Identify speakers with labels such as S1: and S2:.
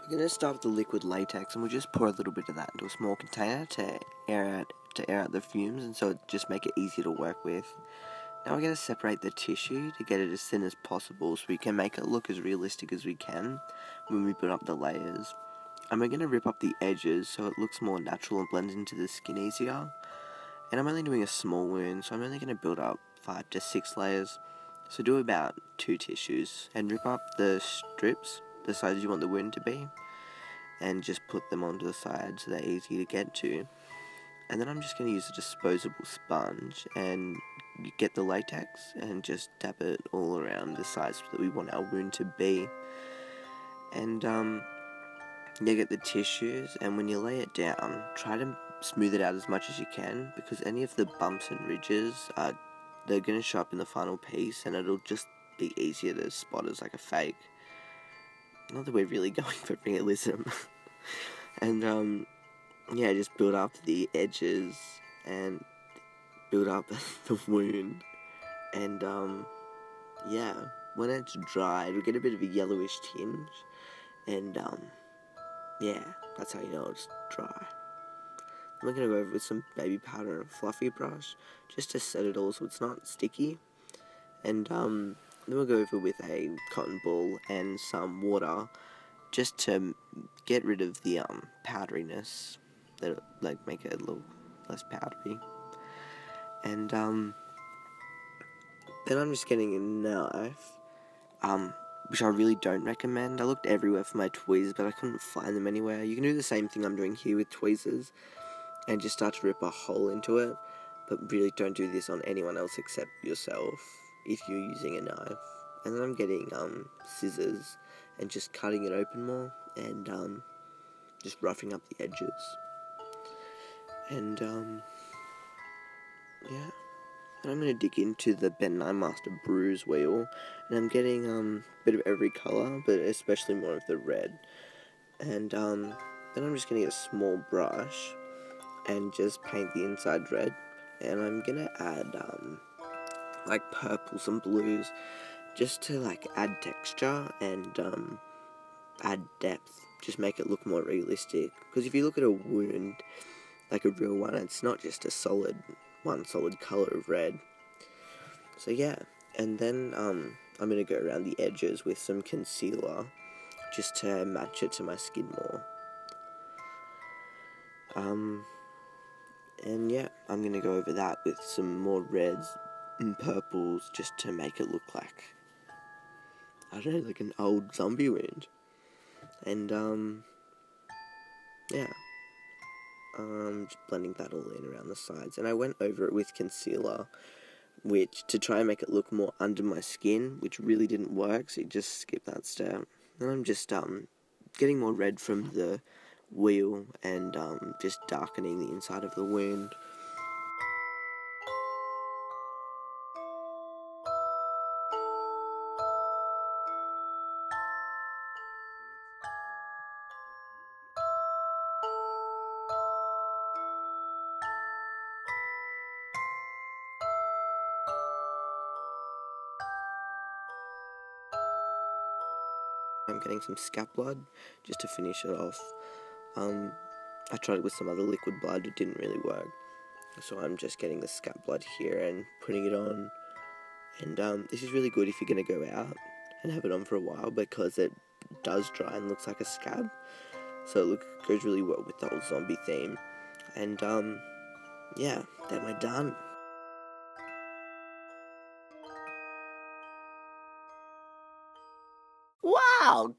S1: We're going to start with the liquid latex, and we'll just pour a little bit of that into a small container to air out the fumes, and so it just make it easier to work with. Now we're going to separate the tissue to get it as thin as possible so we can make it look as realistic as we can when we build up the layers. And we're going to rip up the edges so it looks more natural and blends into the skin easier. And I'm only doing a small wound, so I'm only going to build up 5 to 6 layers. So do about 2 tissues and rip up the strips the size you want the wound to be, and just put them onto the side so they're easy to get to. And then I'm just going to use a disposable sponge and get the latex and just dab it all around the size that we want our wound to be. And you get the tissues, and when you lay it down, try to smooth it out as much as you can, because any of the bumps and ridges they're going to show up in the final piece, and it'll just be easier to spot as like a fake. Not that we're really going for realism. And just build up the edges and build up the wound. And when it's dried, we get a bit of a yellowish tinge. And that's how you know it's dry. I'm going to go over with some baby powder and a fluffy brush just to set it all so it's not sticky. And then we'll go over with a cotton ball and some water just to get rid of the powderiness, that make it a little less powdery. And then I'm just getting a knife, which I really don't recommend. I looked everywhere for my tweezers, but I couldn't find them anywhere. You can do the same thing I'm doing here with tweezers and just start to rip a hole into it, but really don't do this on anyone else except yourself if you're using a knife. And then I'm getting scissors and just cutting it open more, and just roughing up the edges. And and I'm going to dig into the Ben Nye Master Bruise wheel, and I'm getting a bit of every colour, but especially more of the red. And then I'm just going to get a small brush and just paint the inside red, and I'm going to add purples and blues just to add texture and add depth, just make it look more realistic. Because if you look at a wound, like a real one, it's not just a solid colour of red. So and then I'm going to go around the edges with some concealer just to match it to my skin more. I'm going to go over that with some more reds and purples just to make it look like, I don't know, like an old zombie wound. And just blending that all in around the sides. And I went over it with concealer, which to try and make it look more under my skin, which really didn't work, so you just skip that step. Then I'm just getting more red from the wheel and just darkening the inside of the wound. I'm getting some scap blood just to finish it off. I tried it with some other liquid blood, it didn't really work. So I'm just getting the scap blood here and putting it on. And this is really good if you're going to go out and have it on for a while, because it does dry and looks like a scab. So it goes really well with the whole zombie theme. And then we're done.
S2: Wow,